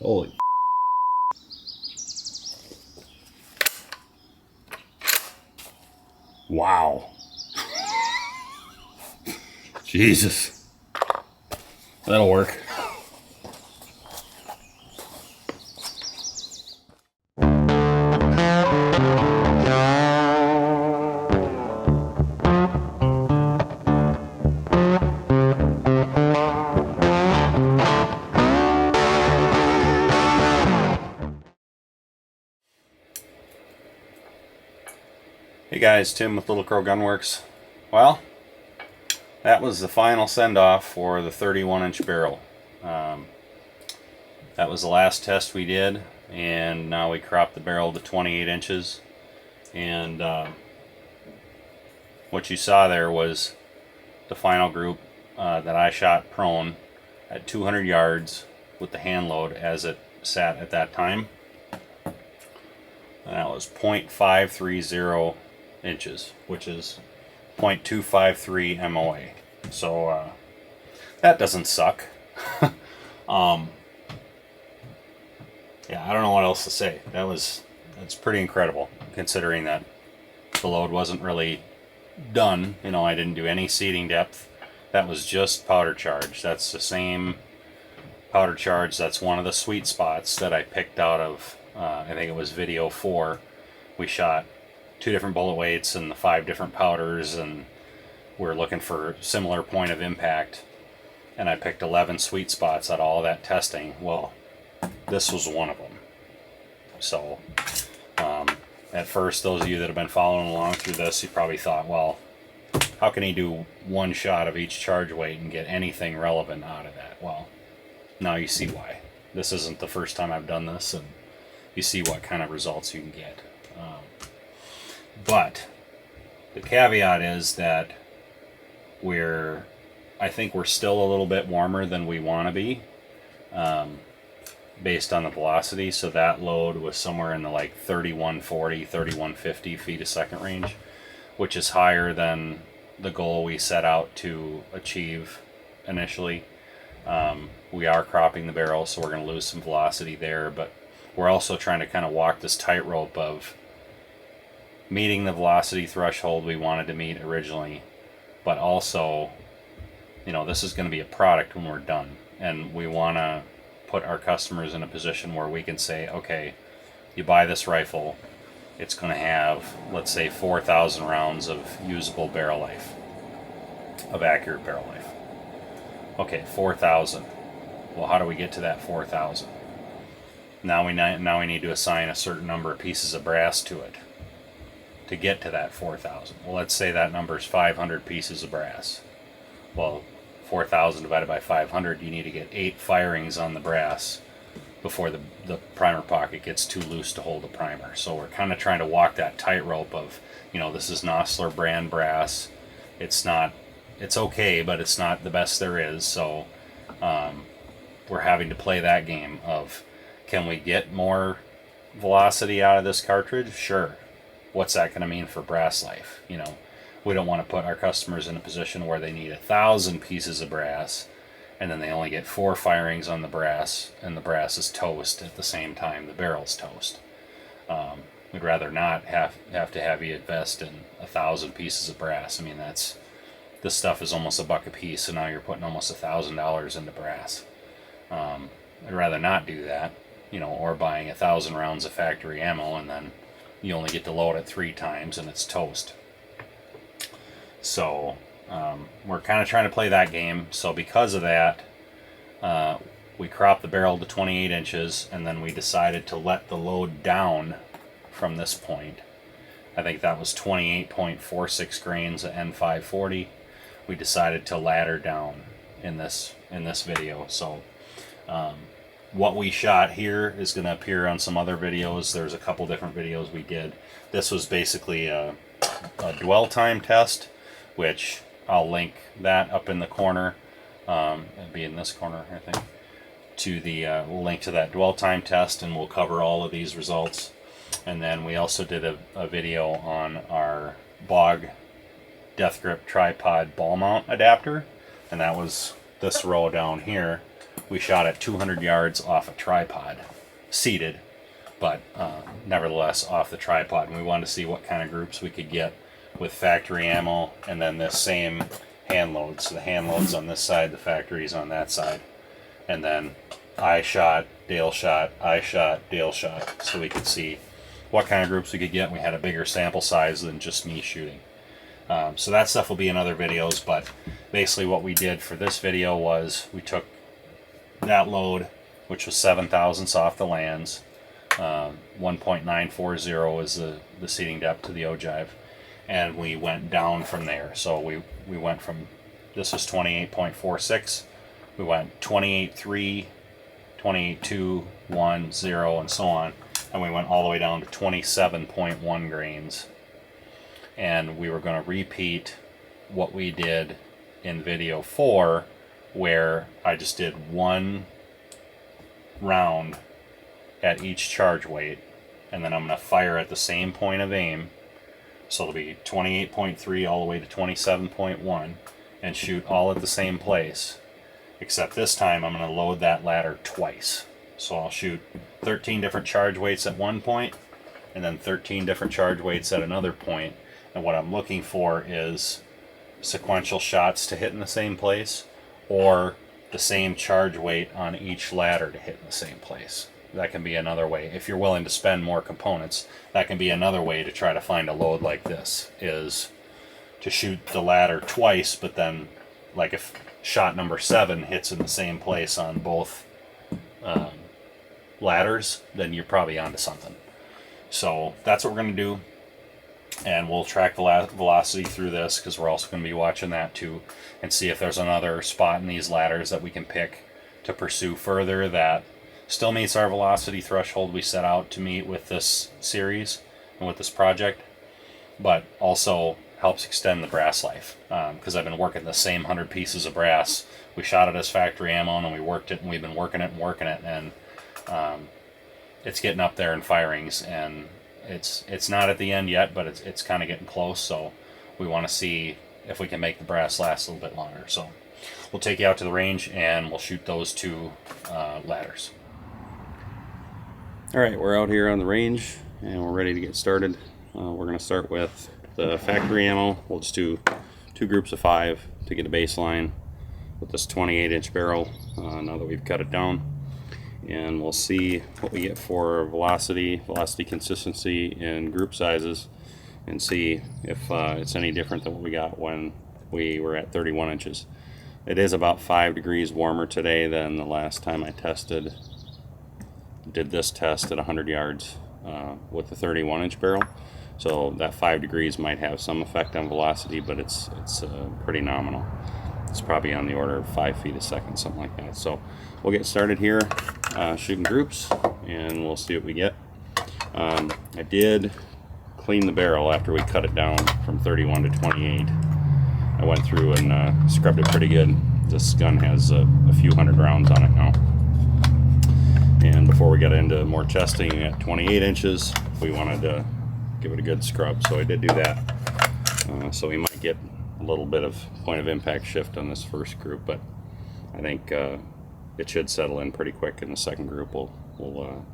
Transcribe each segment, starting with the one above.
Holy. Wow. Jesus. That'll work. Hey guys, Tim with Little Crow Gunworks. Well, that was the final send-off for the 31-inch barrel. That was the last test we did, and now we cropped the barrel to 28 inches. And what you saw there was the final group that I shot prone at 200 yards with the hand load as it sat at that time. And that was 0.530 inches, which is 0.253 MOA. So that doesn't suck. Yeah, I don't know what else to say. That's pretty incredible, considering that the load wasn't really done. You know, I didn't do any seeding depth. That was just powder charge. That's the same powder charge. That's one of the sweet spots that I picked out of, I think it was video 4. We shot 2 different bullet weights and the 5 different powders, and we're looking for similar point of impact. And I picked 11 sweet spots out of all that testing. Well, this was one of them. So, at first, those of you that have been following along through this, you probably thought, well, how can he do one shot of each charge weight and get anything relevant out of that? Well, now you see why. This isn't the first time I've done this, and you see what kind of results you can get. But the caveat is that I think we're still a little bit warmer than we want to be, based on the velocity. So that load was somewhere in the like 3140, 3150 feet a second range, which is higher than the goal we set out to achieve initially. We are cropping the barrel, so we're going to lose some velocity there, but we're also trying to kind of walk this tightrope of meeting the velocity threshold we wanted to meet originally, but also, you know, this is going to be a product when we're done, and we want to put our customers in a position where we can say, okay, you buy this rifle, it's going to have, let's say, 4,000 rounds of usable barrel life, of accurate barrel life. Okay, 4,000. Well, how do we get to that 4,000? Now we need to assign a certain number of pieces of brass to it to get to that 4,000. Well, let's say that number is 500 pieces of brass. Well, 4,000 divided by 500, you need to get 8 firings on the brass before the primer pocket gets too loose to hold the primer. So we're kind of trying to walk that tightrope of, you know, this is Nosler brand brass. It's okay, but it's not the best there is. So we're having to play that game of, can we get more velocity out of this cartridge? Sure. What's that going to mean for brass life? You know, we don't want to put our customers in a position where they need 1,000 pieces of brass and then they only get 4 firings on the brass, and the brass is toast at the same time the barrel's toast. We'd rather not have to have you invest in 1,000 pieces of brass. I mean, this stuff is almost $1 a piece, so now you're putting almost $1,000 into brass. I'd rather not do that, you know, or buying 1,000 rounds of factory ammo and then you only get to load it 3 times and it's toast. So we're kind of trying to play that game. So because of that, we cropped the barrel to 28 inches, and then we decided to let the load down from this point. I think that was 28.46 grains of N540. We decided to ladder down in this video. So what we shot here is going to appear on some other videos. There's a couple different videos we did. This was basically a dwell time test, which I'll link that up in the corner. It'd be in this corner, I think, to the link to that dwell time test, and we'll cover all of these results. And then we also did a video on our BOG Death Grip tripod ball mount adapter, and that was this row down here. we shot at 200 yards off a tripod, seated, but nevertheless off the tripod. And we wanted to see what kind of groups we could get with factory ammo, and then this same hand load. So the hand load's on this side, the factory's on that side. And then I shot, Dale shot, I shot, Dale shot, so we could see what kind of groups we could get. We had a bigger sample size than just me shooting. So that stuff will be in other videos, but basically what we did for this video was we took that load, which was 7 thousandths off the lands. 1.940 is the seating depth to the ogive, and we went down from there. So we went from, this was 28.46, we went 28.3, 28.2, 1, 0, and so on, and we went all the way down to 27.1 grains. And we were going to repeat what we did in video 4, where I just did one round at each charge weight, and then I'm going to fire at the same point of aim, so it'll be 28.3 all the way to 27.1, and shoot all at the same place, except this time I'm going to load that ladder twice. So I'll shoot 13 different charge weights at one point, and then 13 different charge weights at another point. And what I'm looking for is sequential shots to hit in the same place, or the same charge weight on each ladder to hit in the same place. That can be another way. If you're willing to spend more components, that can be another way to try to find a load like this, is to shoot the ladder twice, but then, like, if shot number 7 hits in the same place on both ladders, then you're probably onto something. So that's what we're going to do. And we'll track the velocity through this, because we're also going to be watching that too, and see if there's another spot in these ladders that we can pick to pursue further that still meets our velocity threshold we set out to meet with this series and with this project, but also helps extend the brass life, because I've been working the same 100 pieces of brass. We shot it as factory ammo, and we worked it, and we've been working it, and it's getting up there in firings, and it's not at the end yet, but it's kind of getting close. So we want to see if we can make the brass last a little bit longer. So we'll take you out to the range and we'll shoot those 2 ladders. All right, we're out here on the range and we're ready to get started. We're going to start with the factory ammo. We'll just do 2 groups of 5 to get a baseline with this 28-inch barrel now that we've cut it down. And we'll see what we get for velocity consistency, and group sizes, and see if it's any different than what we got when we were at 31 inches. It is about 5 degrees warmer today than the last time I did this test at 100 yards with the 31-inch barrel. So that 5 degrees might have some effect on velocity, but it's pretty nominal. It's probably on the order of 5 feet a second, something like that. So we'll get started here shooting groups, and we'll see what we get. I did clean the barrel after we cut it down from 31 to 28. I went through and scrubbed it pretty good. This gun has a few hundred rounds on it now. And before we got into more testing at 28 inches, we wanted to give it a good scrub, so I did do that. So we might get a little bit of point of impact shift on this first group, but I think it should settle in pretty quick, and the second group will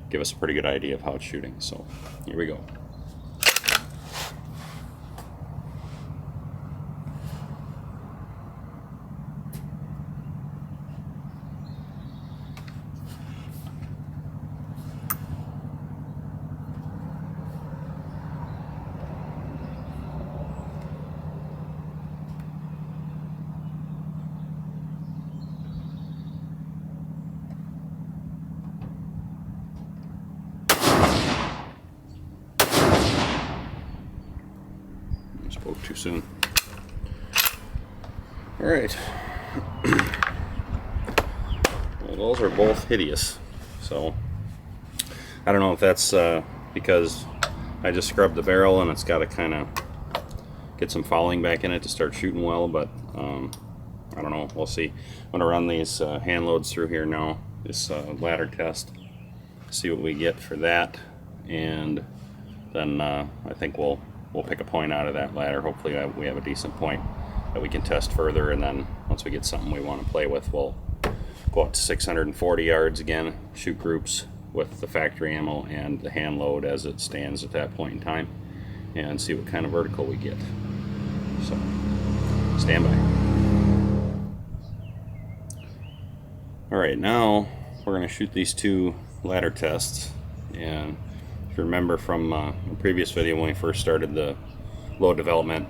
give us a pretty good idea of how it's shooting. So here we go. Spoke too soon. All right. Well, those are both hideous. So I don't know if that's because I just scrubbed the barrel and it's got to kind of get some fouling back in it to start shooting well, but I don't know. We'll see. I'm gonna run these hand loads through here now. This ladder test. See what we get for that, and then I think we'll pick a point out of that ladder. Hopefully we have a decent point that we can test further, and then once we get something we want to play with, we'll go out to 640 yards again, shoot groups with the factory ammo and the hand load as it stands at that point in time, and see what kind of vertical we get. So, stand by. Alright, now we're going to shoot these two ladder tests. And if you remember from a previous video when we first started the load development,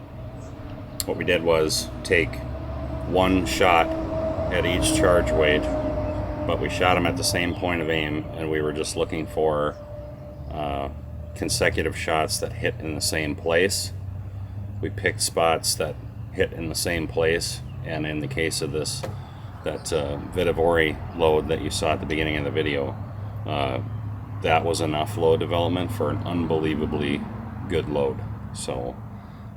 what we did was take one shot at each charge weight, but we shot them at the same point of aim, and we were just looking for consecutive shots that hit in the same place. We picked spots that hit in the same place, and in the case of this, that Vitavori load that you saw at the beginning of the video, that was enough load development for an unbelievably good load. So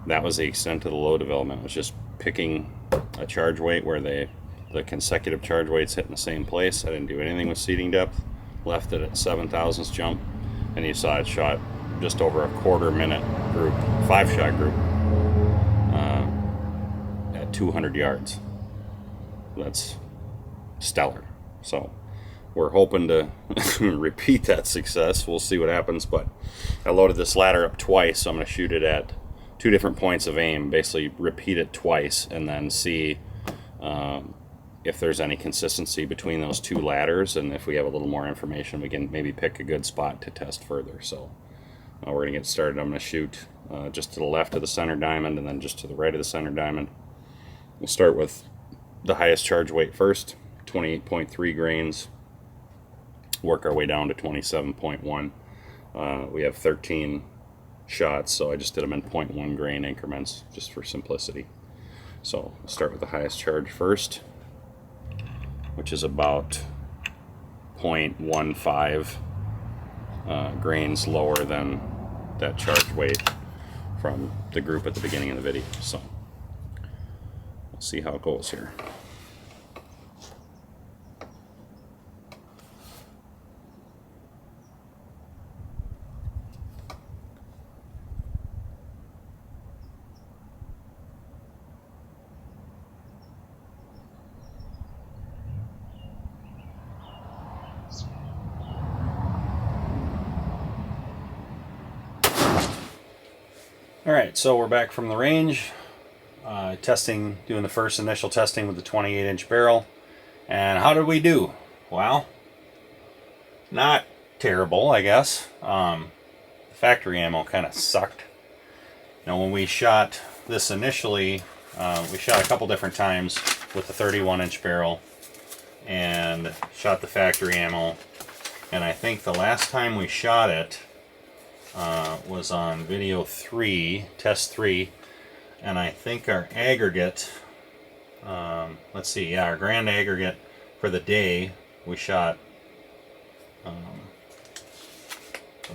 that was the extent of the load development, was just picking a charge weight where the consecutive charge weights hit in the same place. I didn't do anything with seating depth, left it at 7 thousandths jump, and you saw it shot just over a quarter-minute group, 5-shot group, at 200 yards. That's stellar. So we're hoping to repeat that success. We'll see what happens, but I loaded this ladder up twice, so I'm going to shoot it at 2 different points of aim, basically repeat it twice, and then see if there's any consistency between those 2 ladders, and if we have a little more information, we can maybe pick a good spot to test further. So we're going to get started. I'm going to shoot just to the left of the center diamond, and then just to the right of the center diamond. We'll start with the highest charge weight first, 28.3 grains, work our way down to 27.1. We have 13 shots, so I just did them in 0.1 grain increments just for simplicity. So I'll start with the highest charge first, which is about 0.15 grains lower than that charge weight from the group at the beginning of the video. So we'll see how it goes here. Alright, so we're back from the range, doing the first initial testing with the 28-inch barrel. And how did we do? Well, not terrible, I guess. The factory ammo kind of sucked. Now, when we shot this initially, we shot a couple different times with the 31-inch barrel and shot the factory ammo. And I think the last time we shot it was on video 3, test 3, and I think our aggregate, let's see, yeah, our grand aggregate for the day, we shot a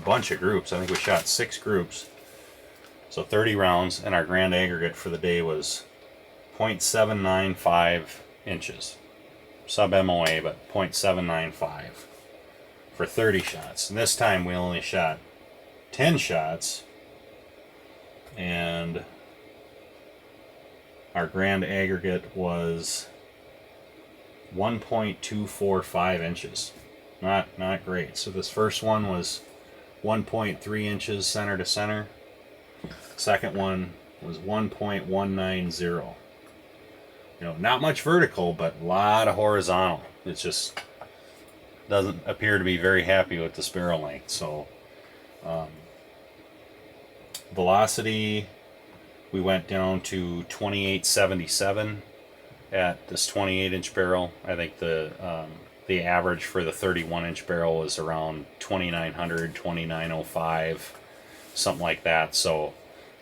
bunch of groups. I think we shot 6 groups, so 30 rounds, and our grand aggregate for the day was 0.795 inches. Sub MOA, but 0.795 for 30 shots. And this time we only shot 10 shots, and our grand aggregate was 1.245 inches. Not great. So this first one was 1.3 inches center to center. Second one was 1.190. You know, not much vertical, but a lot of horizontal. It just doesn't appear to be very happy with this barrel length. So velocity, we went down to 2877 at this 28-inch barrel. I think the average for the 31-inch barrel was around 2900, 2905, something like that. So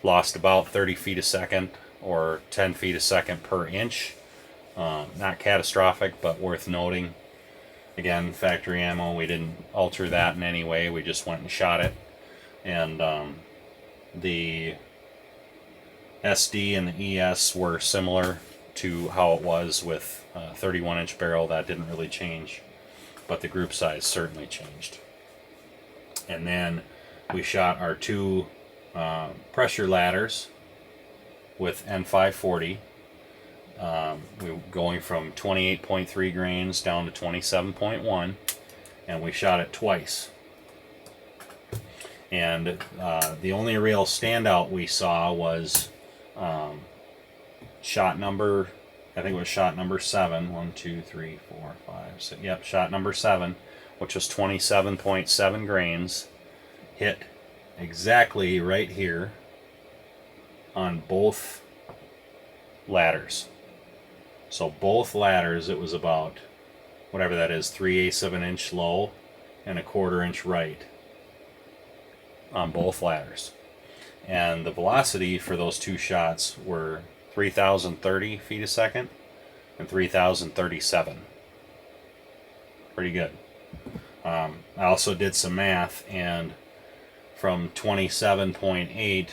lost about 30 feet a second or 10 feet a second per inch. Not catastrophic, but worth noting. Again, factory ammo, we didn't alter that in any way. We just went and shot it. And the SD and the ES were similar to how it was with 31-inch barrel. That didn't really change, but the group size certainly changed. And then we shot our 2 pressure ladders with N540. We were going from 28.3 grains down to 27.1, and we shot it twice. And the only real standout we saw was shot number, I think it was shot number 7. 1, 2, 3, 4, 5, 6. Yep, shot number 7, which was 27.7 grains, hit exactly right here on both ladders. So both ladders, it was about whatever that is, 3/8 of an inch low and 1/4 inch right on both ladders. And the velocity for those two shots were 3,030 feet a second and 3,037. Pretty good. I also did some math, and from 27.8,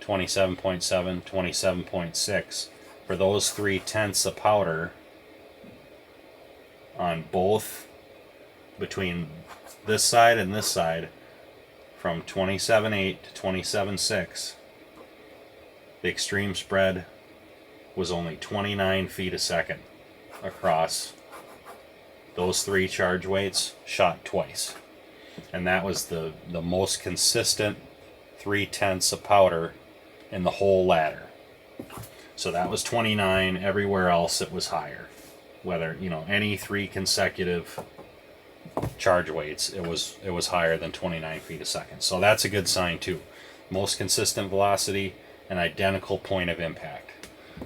27.7, 27.6, for those 3/10 of powder on both, between this side and this side, from 27.8 to 27.6, the extreme spread was only 29 feet a second across those 3 charge weights shot twice. And that was the most consistent 3/10 of powder in the whole ladder. So that was 29. Everywhere else it was higher. Whether, any 3 consecutive charge weights, it was higher than 29 feet a second. So that's a good sign too. Most consistent velocity and identical point of impact.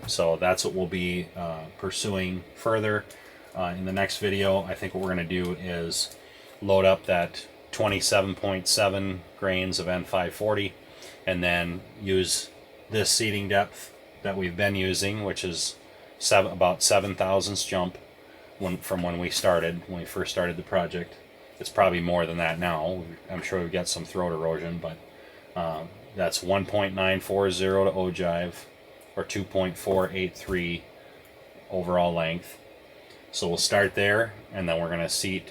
So that's what we'll be pursuing further in the next video. I think what we're going to do is load up that 27.7 grains of N540 and then use this seeding depth that we've been using, which is about 7 thousandths jump from when we first started the project. It's probably more than that now. I'm sure we've got some throat erosion, but that's 1.940 to ogive, or 2.483 overall length. So we'll start there, and then we're going to seat.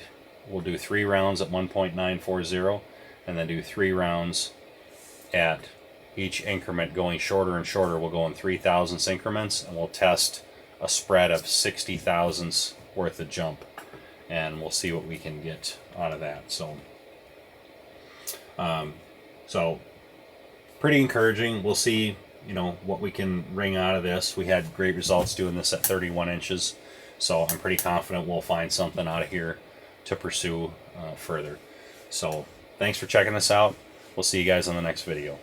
We'll do 3 rounds at 1.940, and then do 3 rounds at each increment going shorter and shorter. We'll go in 3 thousandths increments, and we'll test a spread of 60 thousandths worth of jump, and we'll see what we can get out of that. So pretty encouraging. We'll see what we can wring out of this. We had great results doing this at 31 inches, so I'm pretty confident we'll find something out of here to pursue further. So thanks for checking this out. We'll see you guys on the next video.